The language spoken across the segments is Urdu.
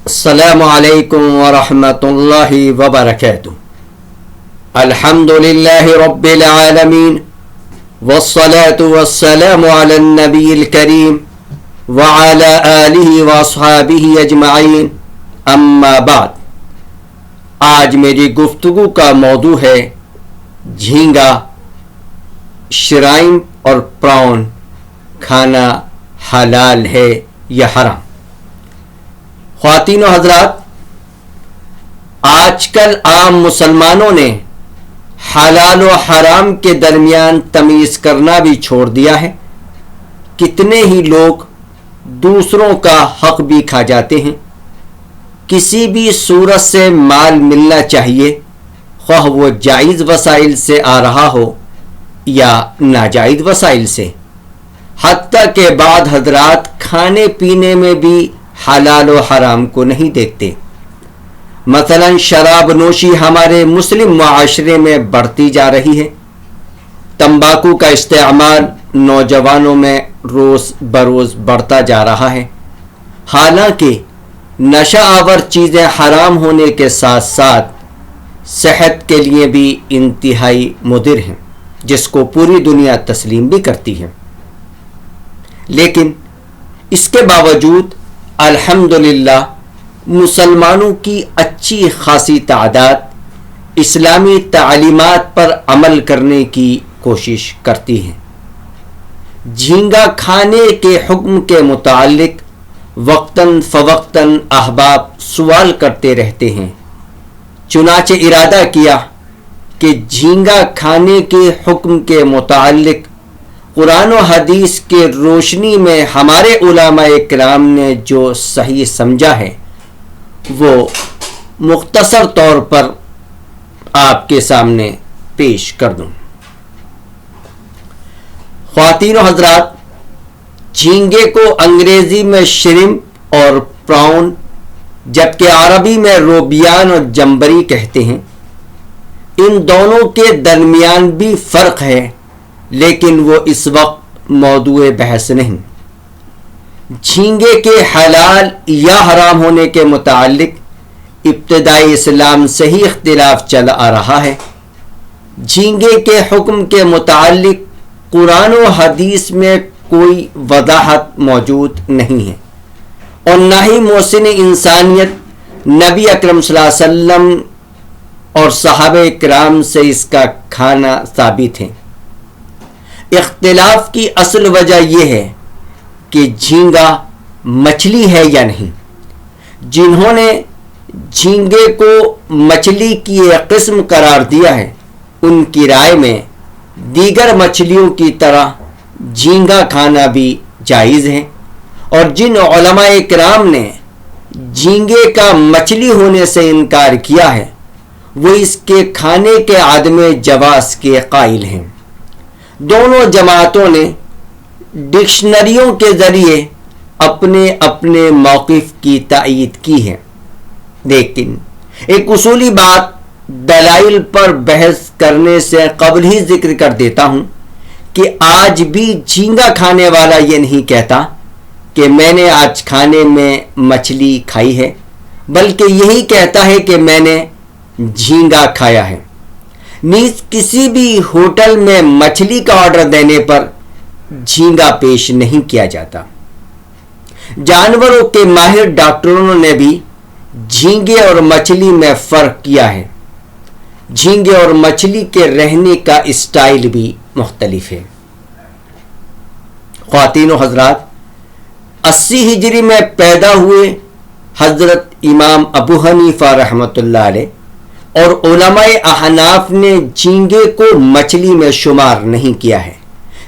السلام علیکم ورحمۃ اللہ وبرکاتہ. الحمد للہ رب العالمین والصلاة والسلام علی النبی الکریم وعلی آلہ واصحابہ اجمعین. اما بعد. آج میری گفتگو کا موضوع ہے جھینگا، شرائم اور پراؤن کھانا حلال ہے یا حرام. خواتین و حضرات، آج کل عام مسلمانوں نے حلال و حرام کے درمیان تمیز کرنا بھی چھوڑ دیا ہے. کتنے ہی لوگ دوسروں کا حق بھی کھا جاتے ہیں. کسی بھی صورت سے مال ملنا چاہیے، خواہ وہ جائز وسائل سے آ رہا ہو یا ناجائز وسائل سے. حتیٰ کہ بعض حضرات کھانے پینے میں بھی حلال و حرام کو نہیں دیکھتے. مثلا شراب نوشی ہمارے مسلم معاشرے میں بڑھتی جا رہی ہے. تمباکو کا استعمال نوجوانوں میں روز بروز بڑھتا جا رہا ہے. حالانکہ نشہ آور چیزیں حرام ہونے کے ساتھ ساتھ صحت کے لیے بھی انتہائی مضر ہیں، جس کو پوری دنیا تسلیم بھی کرتی ہے. لیکن اس کے باوجود الحمدللہ مسلمانوں کی اچھی خاصی تعداد اسلامی تعلیمات پر عمل کرنے کی کوشش کرتی ہے. جھینگا کھانے کے حکم کے متعلق وقتاً فوقتاً احباب سوال کرتے رہتے ہیں. چنانچہ ارادہ کیا کہ جھینگا کھانے کے حکم کے متعلق قرآن و حدیث کے روشنی میں ہمارے علماء کرام نے جو صحیح سمجھا ہے وہ مختصر طور پر آپ کے سامنے پیش کر دوں. خواتین و حضرات، جھینگے کو انگریزی میں شرمپ اور پراؤن جبکہ عربی میں روبیان اور جمبری کہتے ہیں. ان دونوں کے درمیان بھی فرق ہے، لیکن وہ اس وقت موضوع بحث نہیں. جھینگے کے حلال یا حرام ہونے کے متعلق ابتدائی اسلام سے ہی اختلاف چلا آ رہا ہے. جھینگے کے حکم کے متعلق قرآن و حدیث میں کوئی وضاحت موجود نہیں ہے، اور نہ ہی محسن انسانیت نبی اکرم صلی اللہ علیہ وسلم اور صحابہ کرام سے اس کا کھانا ثابت ہے. اختلاف کی اصل وجہ یہ ہے کہ جھینگا مچھلی ہے یا نہیں. جنہوں نے جھینگے کو مچھلی کی ایک قسم قرار دیا ہے، ان کی رائے میں دیگر مچھلیوں کی طرح جھینگا کھانا بھی جائز ہے. اور جن علماء کرام نے جھینگے کا مچھلی ہونے سے انکار کیا ہے وہ اس کے کھانے کے عدم جواز کے قائل ہیں. دونوں جماعتوں نے ڈکشنریوں کے ذریعے اپنے اپنے موقف کی تائید کی ہے. لیکن ایک اصولی بات دلائل پر بحث کرنے سے قبل ہی ذکر کر دیتا ہوں کہ آج بھی جھینگا کھانے والا یہ نہیں کہتا کہ میں نے آج کھانے میں مچھلی کھائی ہے، بلکہ یہی کہتا ہے کہ میں نے جھینگا کھایا ہے. نیز کسی بھی ہوٹل میں مچھلی کا آرڈر دینے پر جھینگا پیش نہیں کیا جاتا. جانوروں کے ماہر ڈاکٹروں نے بھی جھینگے اور مچھلی میں فرق کیا ہے. جھینگے اور مچھلی کے رہنے کا اسٹائل بھی مختلف ہے. خواتین و حضرات، 80 ہجری میں پیدا ہوئے حضرت امام ابو حنیفہ رحمۃ اللہ علیہ اور علماء احناف نے جھینگے کو مچھلی میں شمار نہیں کیا ہے.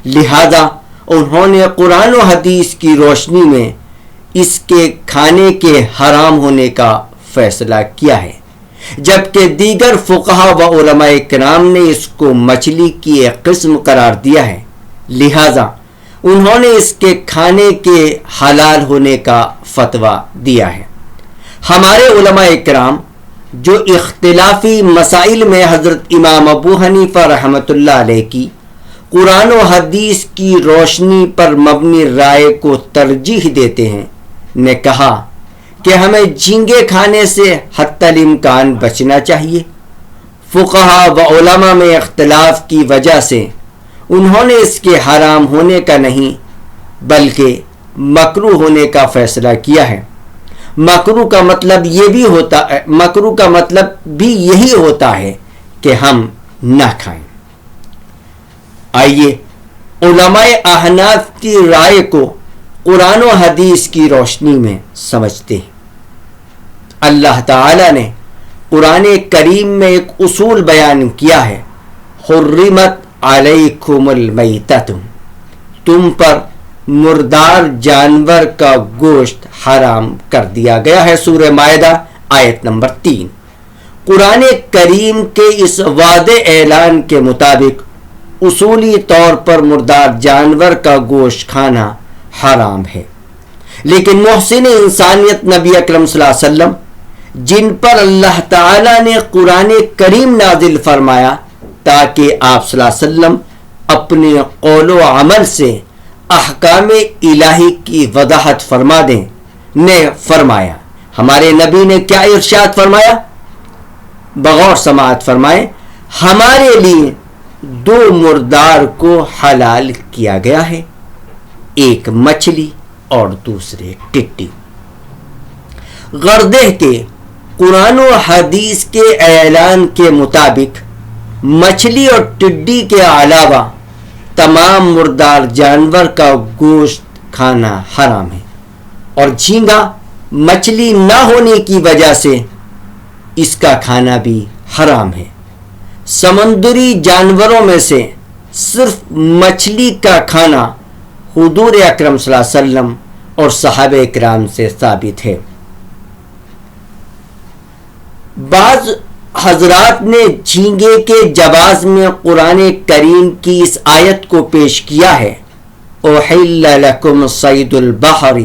لہذا انہوں نے قرآن و حدیث کی روشنی میں اس کے کھانے کے حرام ہونے کا فیصلہ کیا ہے، جبکہ دیگر فقہا و علماء کرام نے اس کو مچھلی کی ایک قسم قرار دیا ہے. لہذا انہوں نے اس کے کھانے کے حلال ہونے کا فتویٰ دیا ہے. ہمارے علماء کرام جو اختلافی مسائل میں حضرت امام ابو حنیفہ رحمۃ اللہ علیہ کی قرآن و حدیث کی روشنی پر مبنی رائے کو ترجیح دیتے ہیں نے کہا کہ ہمیں جھینگے کھانے سے حتی الامکان بچنا چاہیے۔ فقہا و علماء میں اختلاف کی وجہ سے انہوں نے اس کے حرام ہونے کا نہیں بلکہ مکروہ ہونے کا فیصلہ کیا ہے۔ مکروہ کا مطلب بھی یہی ہوتا ہے کہ ہم نہ کھائیں۔ آئیے علماء احناف کی رائے کو قرآن و حدیث کی روشنی میں سمجھتے ہیں۔ اللہ تعالی نے قرآن کریم میں ایک اصول بیان کیا ہے، حرمت علیکم المیتۃ، تم پر مردار جانور کا گوشت حرام کر دیا گیا ہے۔ سورہ مائدہ آیت نمبر 3۔ قرآن کریم کے اس واضح اعلان کے مطابق اصولی طور پر مردار جانور کا گوشت کھانا حرام ہے، لیکن محسن انسانیت نبی اکرم صلی اللہ علیہ وسلم، جن پر اللہ تعالی نے قرآن کریم نازل فرمایا تاکہ آپ صلی اللہ علیہ وسلم اپنے قول و عمل سے احکام الہی کی وضاحت فرما دیں، نے فرمایا، ہمارے نبی نے کیا ارشاد فرمایا؟ بغور سماعت فرمائیں، ہمارے لیے دو مردار کو حلال کیا گیا ہے، ایک مچھلی اور دوسرے ٹڈی۔ غرض ہے کہ قرآن و حدیث کے اعلان کے مطابق مچھلی اور ٹڈی کے علاوہ تمام مردار جانور کا گوشت کھانا حرام ہے، اور جھینگا مچھلی نہ ہونے کی وجہ سے اس کا کھانا بھی حرام ہے۔ سمندری جانوروں میں سے صرف مچھلی کا کھانا حضور اکرم صلی اللہ علیہ وسلم اور صحابہ کرام سے ثابت ہے۔ بعض حضرات نے جھینگے کے جواز میں قرآن کریم کی اس آیت کو پیش کیا ہے، احل لکم صید البحر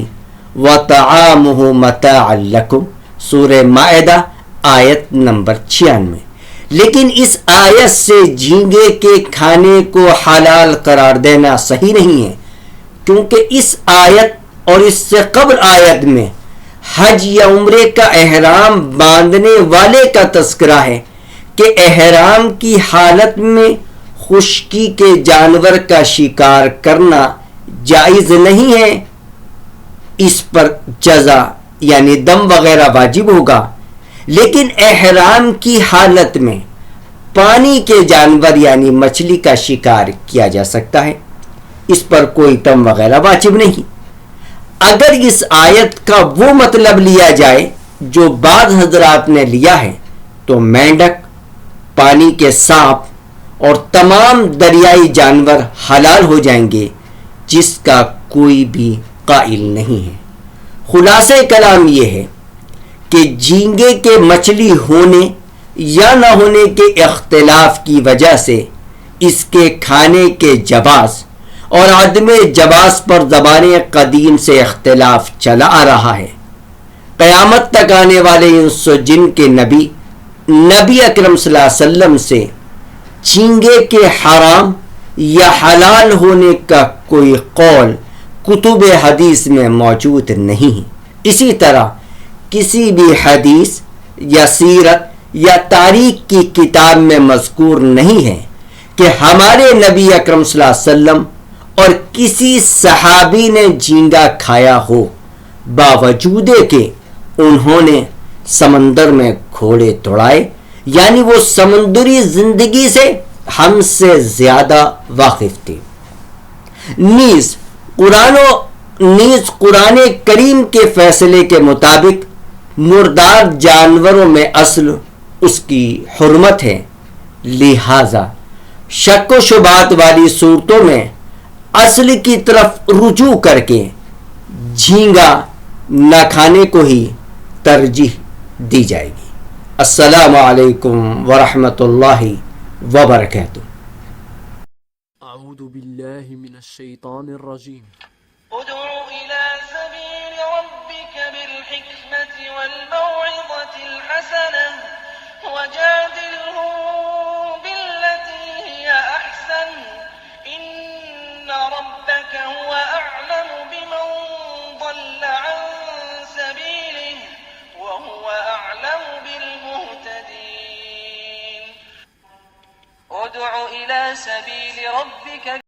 وطعامہ متاعا لکم، سورہ مائدہ آیت نمبر 96۔ لیکن اس آیت سے جھینگے کے کھانے کو حلال قرار دینا صحیح نہیں ہے، کیونکہ اس آیت اور اس سے قبل آیت میں حج یا عمرے کا احرام باندھنے والے کا تذکرہ ہے کہ احرام کی حالت میں خشکی کے جانور کا شکار کرنا جائز نہیں ہے، اس پر جزا یعنی دم وغیرہ واجب ہوگا، لیکن احرام کی حالت میں پانی کے جانور یعنی مچھلی کا شکار کیا جا سکتا ہے، اس پر کوئی دم وغیرہ واجب نہیں۔ اگر اس آیت کا وہ مطلب لیا جائے جو بعض حضرات نے لیا ہے تو مینڈک، پانی کے سانپ اور تمام دریائی جانور حلال ہو جائیں گے، جس کا کوئی بھی قائل نہیں ہے۔ خلاصہ کلام یہ ہے کہ جھینگے کے مچھلی ہونے یا نہ ہونے کے اختلاف کی وجہ سے اس کے کھانے کے جواز اور عدم جواز پر زبان قدیم سے اختلاف چلا آ رہا ہے۔ قیامت تک آنے والے انس و جن کے نبی اکرم صلی اللہ علیہ وسلم سے جھینگے کے حرام یا حلال ہونے کا کوئی قول کتب حدیث میں موجود نہیں۔ اسی طرح کسی بھی حدیث یا سیرت یا تاریخ کی کتاب میں مذکور نہیں ہے کہ ہمارے نبی اکرم صلی اللہ علیہ وسلم اور کسی صحابی نے جھینگا کھایا ہو، باوجود کہ انہوں نے سمندر میں گھوڑے دوڑائے، یعنی وہ سمندری زندگی سے ہم سے زیادہ واقف تھے۔ نیز قرآن کریم کے فیصلے کے مطابق مردار جانوروں میں اصل اس کی حرمت ہے، لہذا شک و شبہات والی صورتوں میں اصل کی طرف رجوع کر کے جھینگا نہ کھانے کو ہی ترجیح دی جائے گی۔ السلام علیکم ورحمۃ اللہ وبرکاتہ۔ اعوذ باللہ من الشیطان الرجیم۔ ادع إلى سبيل ربك بالحكمة والموعظة الحسنة وجادلهم بالتي هي أحسن إن ربك هو أعلم بمن ضل عن سبيله وهو أعلم بالمهتدين ادع إلى سبيل ربك